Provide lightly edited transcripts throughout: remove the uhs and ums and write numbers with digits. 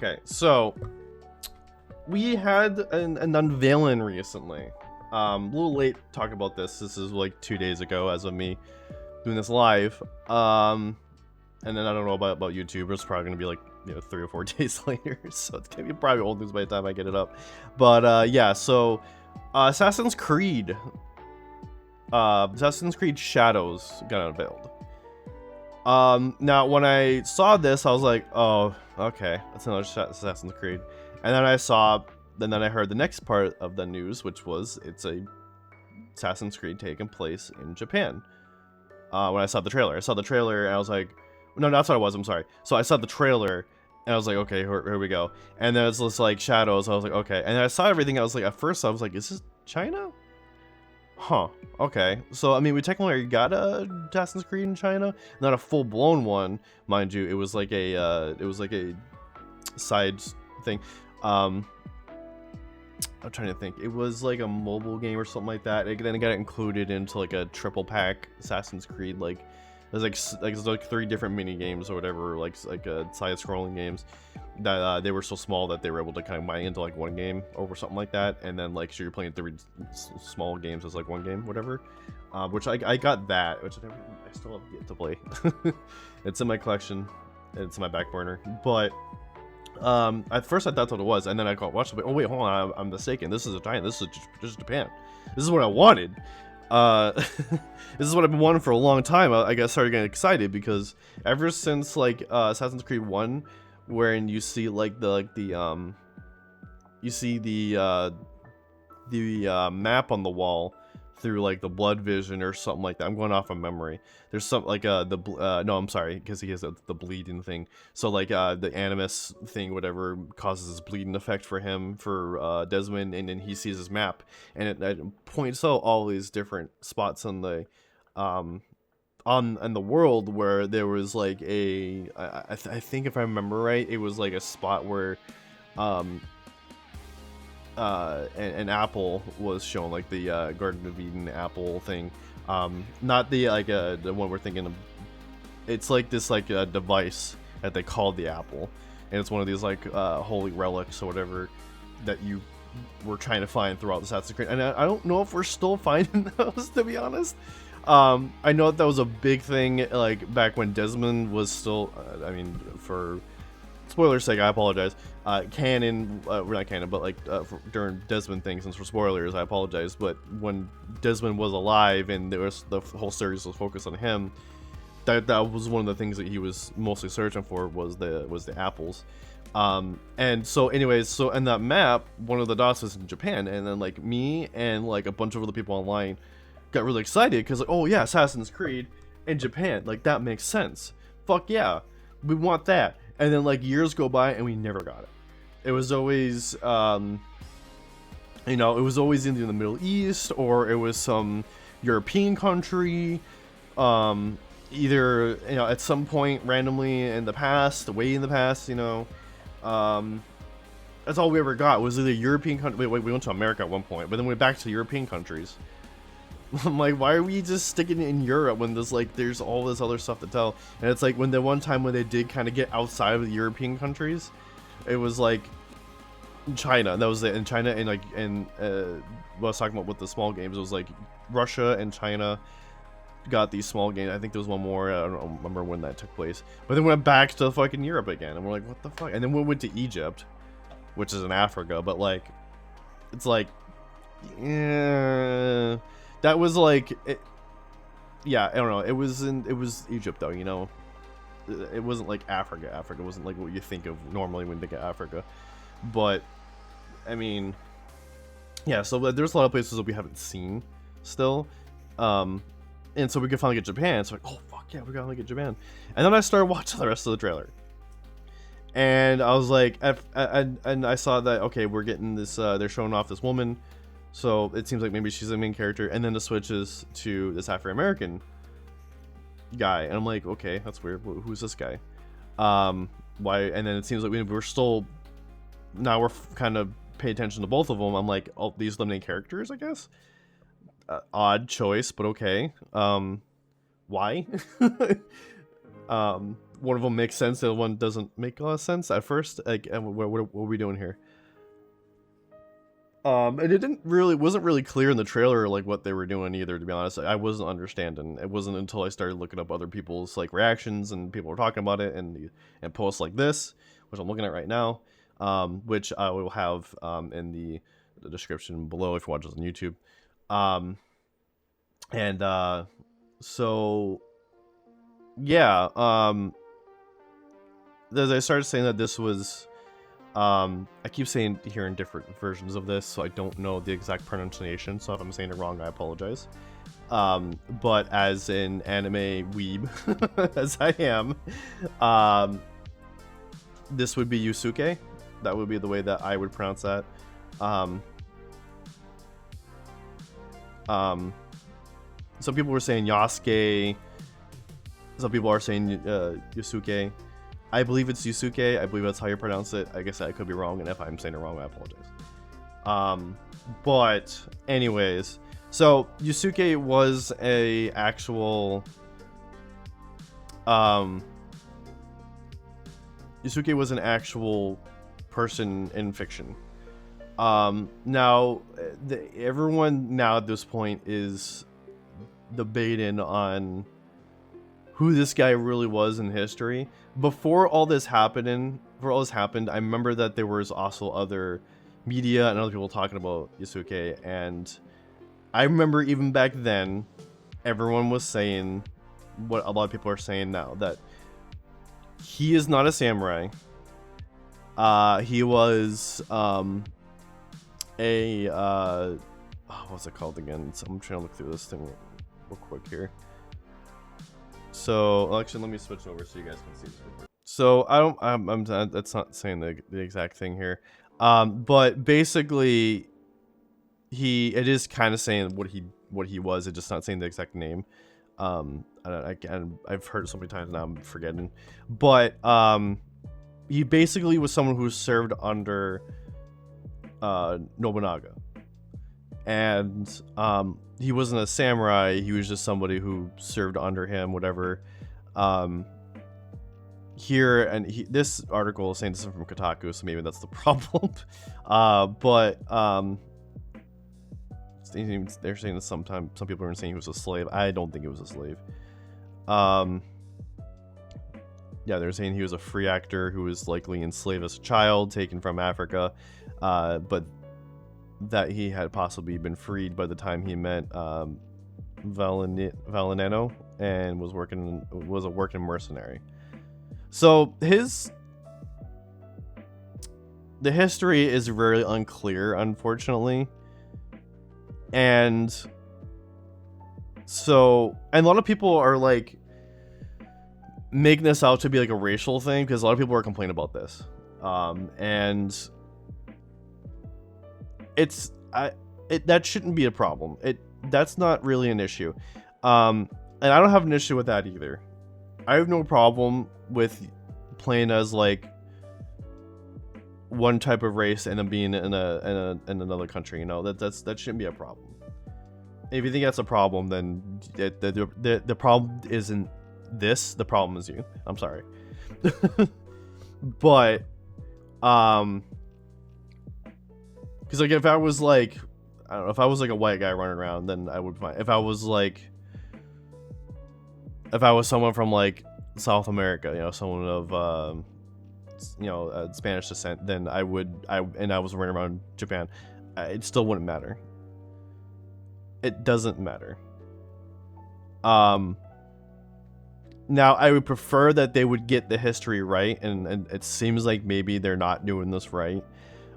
Okay, so we had an unveiling recently. A little late to talk about this. This is like 2 days ago as of me doing this live. And then I don't know about YouTube. It's probably gonna be like 3 or 4 days later, so it's gonna be probably old news by the time I get it up. But yeah, so Assassin's Creed Shadows got unveiled. Now when I saw this, I was like, oh, okay, that's another Assassin's Creed. And then I heard the next part of the news, which was it's a Assassin's Creed taking place in Japan. When I saw the trailer, and I was like, no, that's what it was. I'm sorry. So I saw the trailer, and I was like, okay, here we go. And then it's just like Shadows. I was like, okay. And then I saw everything. I was like, at first, I was like, is this China? Huh. Okay. So I mean, we technically already got a Assassin's Creed in China, not a full-blown one, mind you. It was like a side thing. I'm trying to think. It was like a mobile game or something like that. Then it got included into like a triple pack Assassin's Creed. Like there's like 3 different mini games or whatever, like side-scrolling games that they were so small that they were able to kind of combine into like one game or something like that. And then like so you're playing 3 small games as like one game, whatever. Which I got that, which I still have yet to play. It's in my collection. It's in my back burner, but. At first I thought that's what it was, and then I watched it. Oh wait, hold on, I'm mistaken. This is China. This is Japan. This is what I wanted. This is what I've been wanting for a long time. I got started getting excited because ever since like Assassin's Creed 1, wherein you see like the map on the wall through like the blood vision or something like that. I'm going off of memory. There's some like no, I'm sorry, because he has the bleeding thing. So like the animus thing, whatever, causes this bleeding effect for him, for Desmond, and then he sees his map, and it points out all these different spots on the the world where there was like I think if I remember right, it was like a spot where an apple was shown, like the Garden of Eden apple thing, not the like the one we're thinking of. It's like this like device that they called the apple, and it's one of these like holy relics or whatever that you were trying to find throughout the Assassin's Creed. And I don't know if we're still finding those, to be honest. I know that was a big thing like back when Desmond was still I mean, for spoilers sake, I apologize. Canon, we're not canon, but like during Desmond things, since for spoilers, I apologize. But when Desmond was alive and there was the whole series was focused on him, that was one of the things that he was mostly searching for was the apples. And so, anyways, so in that map, one of the dots was in Japan, and then like me and like a bunch of other people online got really excited because like, oh yeah, Assassin's Creed in Japan, like that makes sense. Fuck yeah, we want that. And then like years go by and we never got it. It was always, it was always either in the Middle East or it was some European country. Either, at some point randomly in the past, way in the past, that's all we ever got was either European country. Wait, we went to America at one point, but then we went back to European countries. I'm like, why are we just sticking in Europe when there's all this other stuff to tell? And it's like when the one time when they did kind of get outside of the European countries, it was like China. And that was it. In China and like what I was talking about with the small games, it was like Russia and China got these small games. I think there was one more. I don't remember when that took place. But then we went back to fucking Europe again, and we're like, what the fuck? And then we went to Egypt, which is in Africa. But like, it's like, yeah. That was like, yeah, I don't know. It was Egypt though, It wasn't like Africa. Africa wasn't like what you think of normally when you think of Africa. But, I mean, yeah. So there's a lot of places that we haven't seen still, and so we could finally get Japan. So like, oh fuck yeah, we gotta finally get Japan. And then I started watching the rest of the trailer, and I was like, and I saw that okay, we're getting this. They're showing off this woman. So it seems like maybe she's the main character, and then it switches to this Afro-American guy, and I'm like, okay, that's weird. Who's this guy? Why? And then it seems like we're still now we're kind of pay attention to both of them. I'm like, oh, these are the main characters, I guess. Odd choice, but okay. Why? one of them makes sense, the other one doesn't make a lot of sense at first. Like, what are we doing here? And it wasn't really clear in the trailer like what they were doing either. To be honest, I wasn't understanding. It wasn't until I started looking up other people's like reactions and people were talking about it and posts like this, which I'm looking at right now, which I will have in the description below if you watch this on YouTube. So yeah, as I started saying that this was. I keep hearing different versions of this, so I don't know the exact pronunciation, so if I'm saying it wrong, I apologize. But as an anime weeb, as I am, this would be Yusuke. That would be the way that I would pronounce that. Some people were saying Yasuke. Some people are saying Yusuke. I believe it's Yusuke. I believe that's how you pronounce it. I guess I could be wrong, and if I'm saying it wrong, I apologize. But anyways, so Yusuke was a actual Yusuke was an actual person in fiction. Now everyone now at this point is debating on who this guy really was in history. Before all this happened, I remember that there was also other media and other people talking about Yusuke, and I remember even back then, everyone was saying what a lot of people are saying now, that he is not a samurai. He was what's it called again? So I'm trying to look through this thing real quick here. So actually, let me switch over so you guys can see this. So I'm that's not saying the exact thing here, but basically, it is kind of saying what he was. It's just not saying the exact name. I've heard it so many times now I'm forgetting, but he basically was someone who served under Nobunaga, and he wasn't a samurai. He was just somebody who served under him, whatever. This article is saying this is from Kotaku, so maybe that's the problem. But they're saying that some people are saying he was a slave. I don't think he was a slave. Yeah, they're saying he was a free actor who was likely enslaved as a child, taken from Africa, but that he had possibly been freed by the time he met Valinano and was a working mercenary. So the history is very unclear, unfortunately, and a lot of people are like making this out to be like a racial thing, because a lot of people are complaining about this, and that shouldn't be a problem. That's not really an issue, and I don't have an issue with that either. I have no problem with playing as like one type of race and then being in another country. You know, that shouldn't be a problem. If you think that's a problem, then the problem isn't this. The problem is you. I'm sorry. But because like if I was like, I don't know, if I was like a white guy running around, then I would find. If I was someone from like South America, you know, someone of Spanish descent, then I was running around Japan, it still wouldn't matter. It doesn't matter. Now I would prefer that they would get the history right, and it seems like maybe they're not doing this right.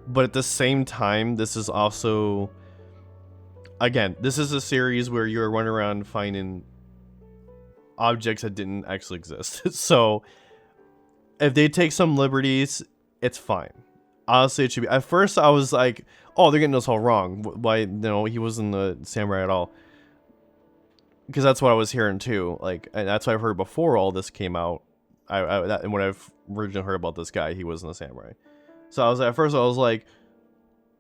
But at the same time, this is also, again, this is a series where you're running around finding objects that didn't actually exist. So if they take some liberties, it's fine. Honestly, it should be. At first, I was like, "Oh, they're getting this all wrong. Why? He wasn't a samurai at all." Because that's what I was hearing too. Like, and that's what I've heard before all this came out. And when I've originally heard about this guy, he wasn't a samurai. So at first I was like,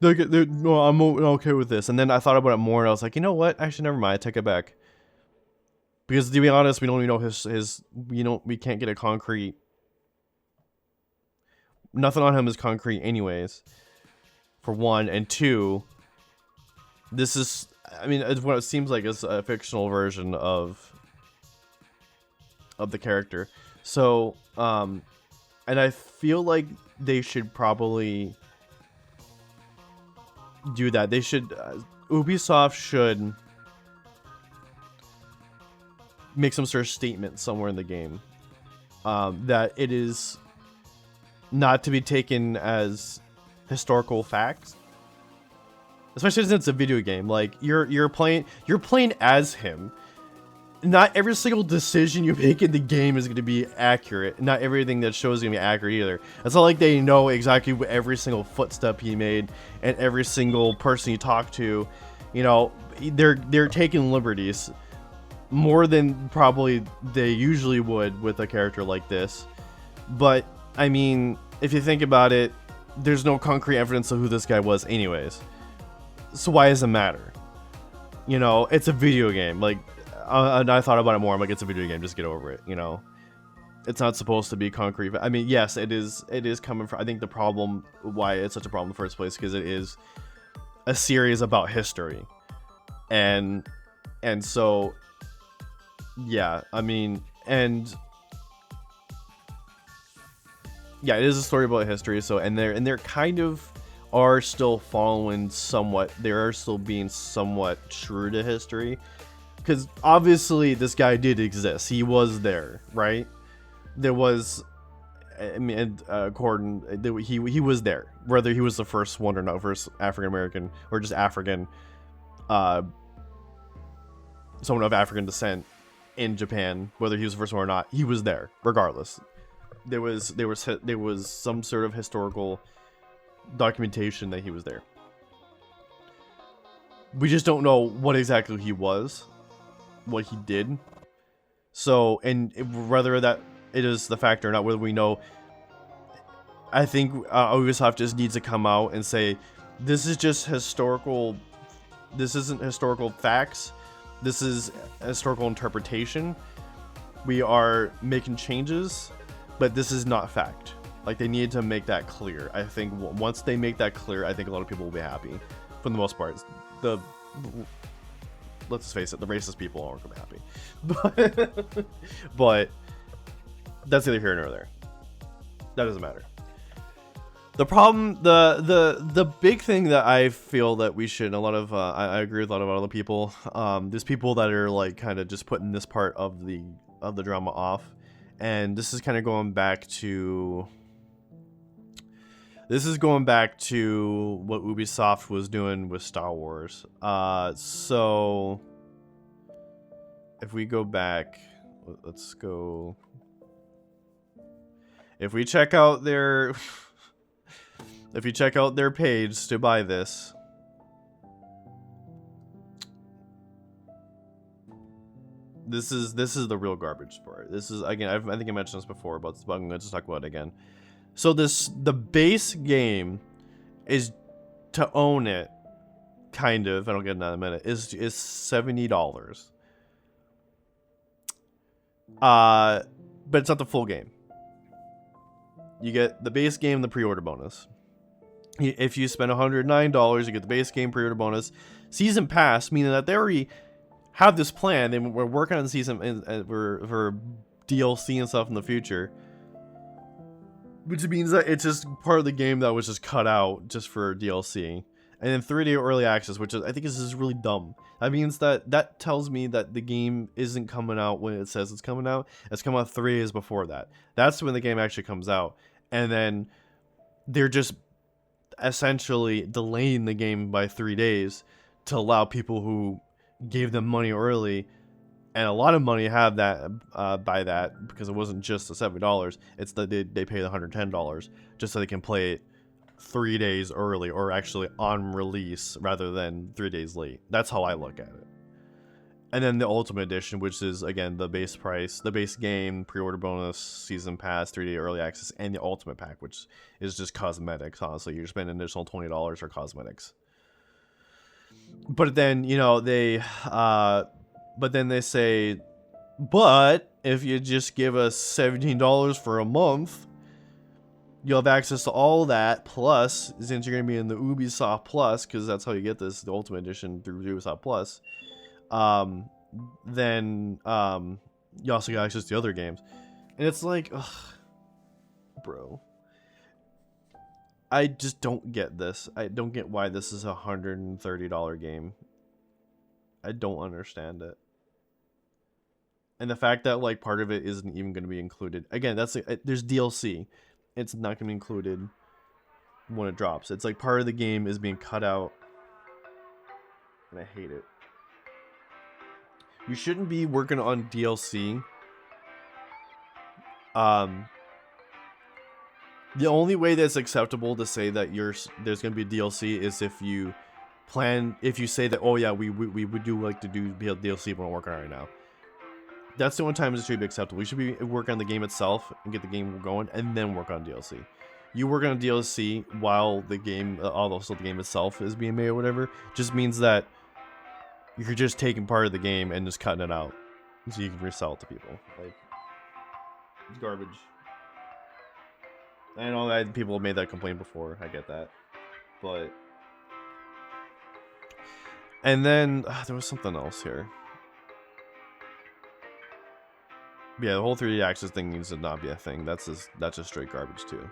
"No, I'm okay with this." And then I thought about it more, and I was like, "You know what? Actually, never mind. I take it back." Because to be honest, we don't even know his we can't get a concrete. Nothing on him is concrete, anyways. For one, and two, this is. I mean, it's what it seems like is a fictional version of the character. So, and I feel like they should probably do that. They should. Ubisoft should make some sort of statement somewhere in the game that it is not to be taken as historical facts, especially since it's a video game. Like you're playing as him. Not every single decision you make in the game is going to be accurate. Not everything that shows is going to be accurate either. It's not like they know exactly what every single footstep he made and every single person he talked to. You know, they're taking liberties more than probably they usually would with a character like this. But I mean, if you think about it, there's no concrete evidence of who this guy was anyways. So why does it matter? You know, it's a video game. Like, and I thought about it more. I'm like, it's a video game. Just get over it. You know, it's not supposed to be concrete. I mean, yes, it is. It is coming from. I think the problem, why it's such a problem in the first place, because it is a series about history, and so, yeah. I mean, and yeah, it is a story about history. So, and they're kind of are still following somewhat. They are still being somewhat true to history. Because obviously this guy did exist. He was there, right? There was, I mean, Gordon, he was there. Whether he was the first one or not, first African American or just African, someone of African descent in Japan, whether he was the first one or not, he was there. Regardless, there was some sort of historical documentation that he was there. We just don't know what exactly he was. What he did. So, and whether that it is the fact or not, whether we know, I think Ubisoft just needs to come out and say, this is just historical, this isn't historical facts, this is historical interpretation. We are making changes, but this is not fact. Like, they need to make that clear. I think once they make that clear, I think a lot of people will be happy. For the most part. Let's face it, the racist people aren't gonna be happy. But that's neither here nor there. That doesn't matter. The problem, the big thing that I feel that we should, a lot of I agree with a lot of other people. There's people that are like kind of just putting this part of the drama off, and this is kind of going back to. This is going back to what Ubisoft was doing with Star Wars. So if we go back, let's go. If we check out their, if you check out their page to buy this, this is the real garbage part. This is, again, I think I mentioned this before, but I'm going to just talk about it again. So the base game is, to own it, kind of, and I'll get into that in a minute, is $70. But it's not the full game. You get the base game and the pre-order bonus. If you spend $109, you get the base game, pre-order bonus, season pass, meaning that they already have this plan. They were working on the season for DLC and stuff in the future. Which means that it's just part of the game that was just cut out just for DLC. And then 3-day early access, which is, I think is just really dumb. That means that tells me that the game isn't coming out when it says it's coming out. It's coming out 3 days before that. That's when the game actually comes out. And then they're just essentially delaying the game by 3 days to allow people who gave them money early, and a lot of money have that by that, because it wasn't just the $70. It's that they pay the $110 just so they can play it 3 days early, or actually on release rather than 3 days late. That's how I look at it. And then the Ultimate Edition, which is, again, the base price, the base game, pre-order bonus, season pass, 3-day early access, and the Ultimate Pack, which is just cosmetics, honestly. You're spending an additional $20 for cosmetics. But then, you know, they say, But if you just give us $17 for a month, you'll have access to all that. Plus, since you're going to be in the Ubisoft Plus, because that's how you get this, the Ultimate Edition through Ubisoft Plus, then you also get access to other games. And it's like, ugh, bro. I just don't get this. I don't get why this is a $130 game. I don't understand it. And the fact that like part of it isn't even going to be included. Again, there's DLC. It's not going to be included when it drops. It's like part of the game is being cut out. And I hate it. You shouldn't be working on DLC. The only way that's acceptable to say that there's going to be DLC is if you say that, oh yeah, we would do like to do DLC when we're working on it right now. That's the only time it should be acceptable. We should be working on the game itself and get the game going, and then work on DLC. You work on DLC while the game, also the game itself is being made or whatever, just means that you're just taking part of the game and just cutting it out so you can resell it to people. Like, it's garbage. I know that people have made that complaint before. I get that, but and then there was something else here. Yeah, the whole 3D access thing needs to not be a thing. That's just straight garbage too.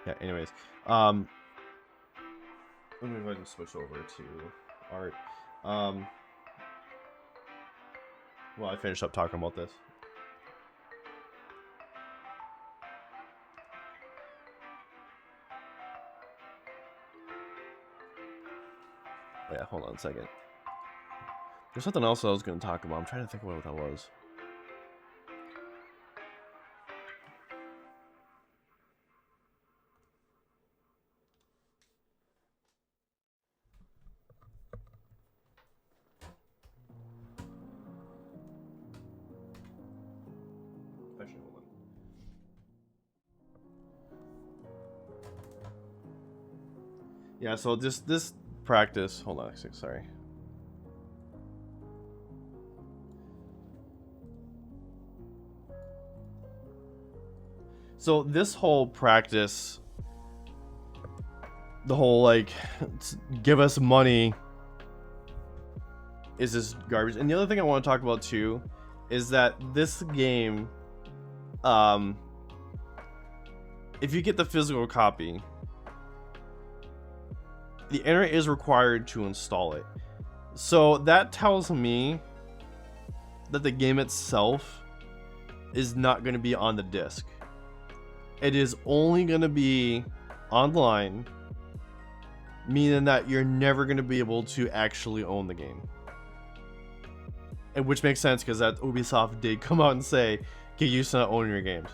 Yeah. Anyways, let me go ahead and switch over to art. Well, I finished up talking about this. Oh, yeah, hold on a second. There's something else I was going to talk about. I'm trying to think of what that was. Actually, hold on. Yeah, so this practice. Hold on a second, sorry. So this whole practice, the whole like, give us money, is this garbage. And the other thing I want to talk about too, is that this game, if you get the physical copy, the internet is required to install it. So that tells me that the game itself is not going to be on the disc. It is only going to be online, meaning that you're never going to be able to actually own the game. And which makes sense because that Ubisoft did come out and say, get used to not owning your games.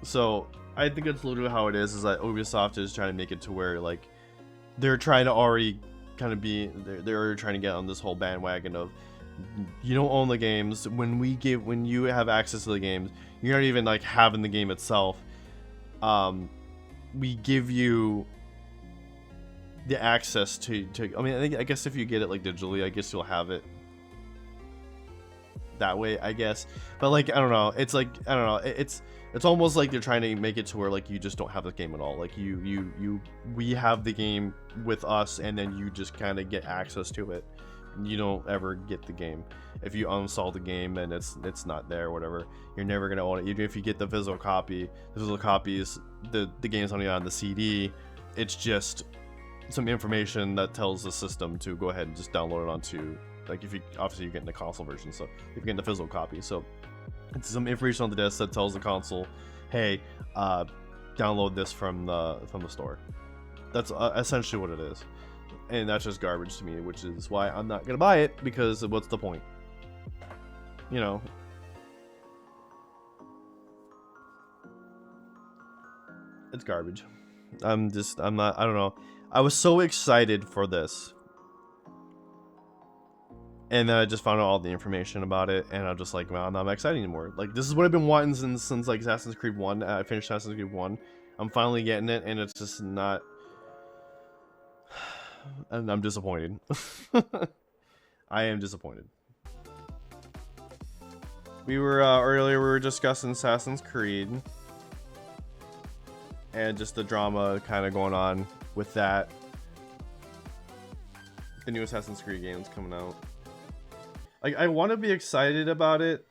So I think that's literally how it is that Ubisoft is trying to make it to where like they're trying to already kind of be, they're already trying to get on this whole bandwagon of, you don't own the games. When you have access to the games, you're not even like having the game itself. We give you the access to I mean, I guess if you get it like digitally, I guess you'll have it that way, I guess. But like, I don't know. It's like, I don't know. It's almost like they're trying to make it to where like you just don't have the game at all. Like we have the game with us, and then you just kind of get access to it. You don't ever get the game. If you uninstall the game and it's not there or whatever, you're never gonna own it. Even if you get the physical copy, the game's only on the CD. It's just some information that tells the system to go ahead and just download it onto, like, if you obviously you're getting the console version, so if you're getting the physical copy, so it's some information on the disc that tells the console, hey, download this from the store. That's essentially what it is. And that's just garbage to me, which is why I'm not gonna buy it, because what's the point? You know. It's garbage. I don't know. I was so excited for this. And then I just found out all the information about it, and I'm just like, well, I'm not excited anymore. Like, this is what I've been wanting since like Assassin's Creed 1. I finished Assassin's Creed 1. I'm finally getting it, and it's just not... And I'm disappointed. I am disappointed. We were earlier we were discussing Assassin's Creed and just the drama kind of going on with that. The new Assassin's Creed game's coming out. Like, I want to be excited about it,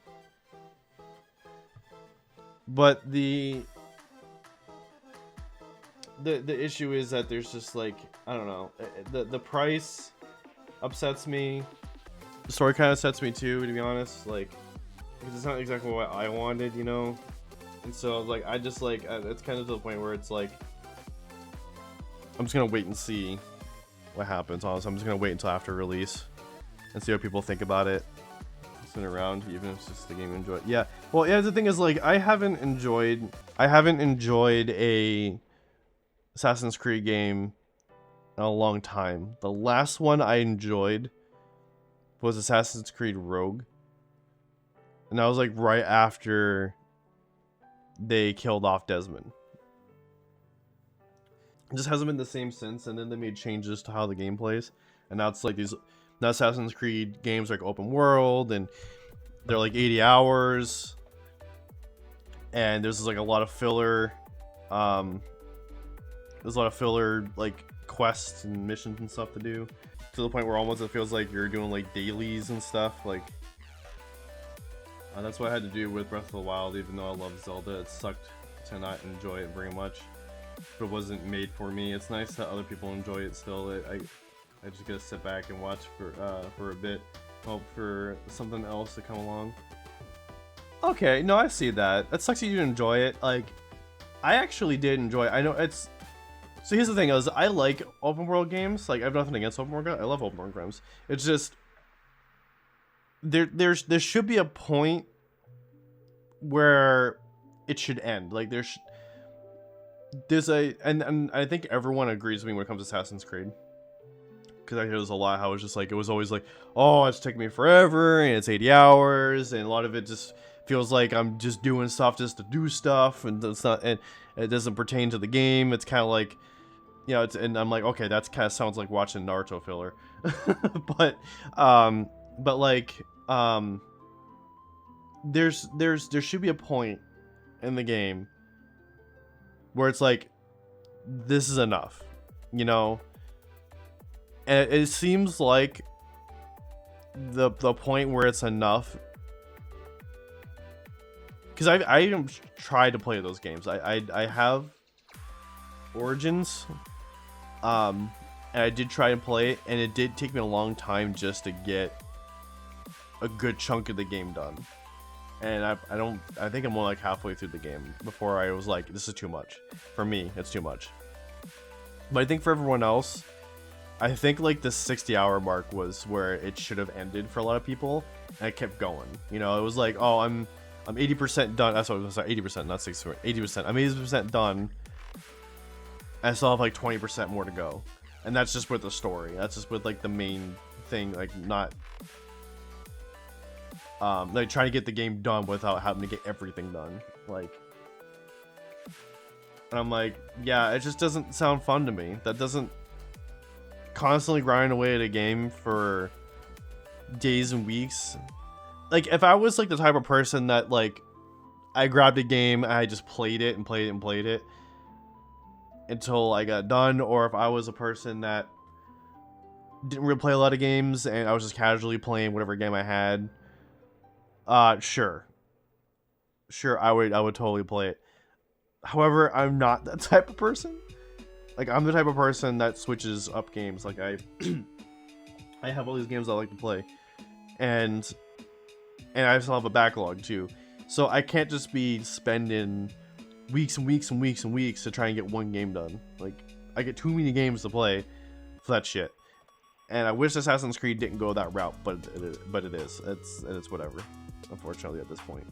but the issue is that there's just like, I don't know, the price upsets me. The story kind of upsets me too, to be honest. Like, because it's not exactly what I wanted, you know. And so like I just like it's kind of to the point where it's like I'm just gonna wait and see what happens. Honestly, I'm just gonna wait until after release and see what people think about it. Spin around, even if it's just the game you enjoy. Yeah. Well, yeah. The thing is, like, I haven't enjoyed a Assassin's Creed game in a long time. The last one I enjoyed was Assassin's Creed Rogue, and that was like right after they killed off Desmond. It just hasn't been the same since, and then they made changes to how the game plays, and now it's like these now Assassin's Creed games are like open world, and they're like 80 hours, and there's like a lot of filler. There's a lot of filler like quests and missions and stuff to do, to the point where almost it feels like you're doing like dailies and stuff. Like that's what I had to do with Breath of the Wild. Even though I love Zelda, it sucked to not enjoy it very much. But it wasn't made for me. It's nice that other people enjoy it still. I just gotta sit back and watch for a bit, hope for something else to come along. Okay, no, I see that. That sucks that you didn't enjoy it. Like, I actually did enjoy it. I know it's. So here's the thing: is I like open world games. Like, I have nothing against open world games. I love open world games. It's just there should be a point where it should end. Like there's a and I think everyone agrees with me when it comes to Assassin's Creed. Because I hear there's a lot how it's just like, it was always like, oh, it's taking me forever, and it's 80 hours, and a lot of it just feels like I'm just doing stuff just to do stuff, and it's not, and it doesn't pertain to the game. It's kind of like, you know, and I'm like, okay, that's kind of sounds like watching Naruto filler. but like, there should be a point in the game where it's like, this is enough, you know. And it seems like the point where it's enough, because I tried to play those games. I have Origins, and I did try and play it, and it did take me a long time just to get a good chunk of the game done. And I think I'm more like halfway through the game before I was like, this is too much. For me, it's too much. But I think for everyone else, I think like the 60-hour mark was where it should have ended for a lot of people, and it kept going. You know, it was like, oh, I'm 80% done. That's what I was sorry, 80%, not 60, 80%. I'm 80% done. I still have like 20% more to go, and that's just with the story. That's just with like the main thing, like not like trying to get the game done without having to get everything done. Like, and I'm like, yeah, it just doesn't sound fun to me. That doesn't. Constantly grind away at a game for days and weeks. Like, if I was like the type of person that like I grabbed a game and I just played it and played it and played it until I got done, or if I was a person that didn't really play a lot of games and I was just casually playing whatever game I had, sure, I would totally play it. However, I'm not that type of person. Like, I'm the type of person that switches up games. Like, I have all these games I like to play, and I still have a backlog too. So I can't just be spending weeks and weeks and weeks and weeks to try and get one game done. Like, I get too many games to play for that shit. And I wish Assassin's Creed didn't go that route, but it is. It's whatever, unfortunately, at this point.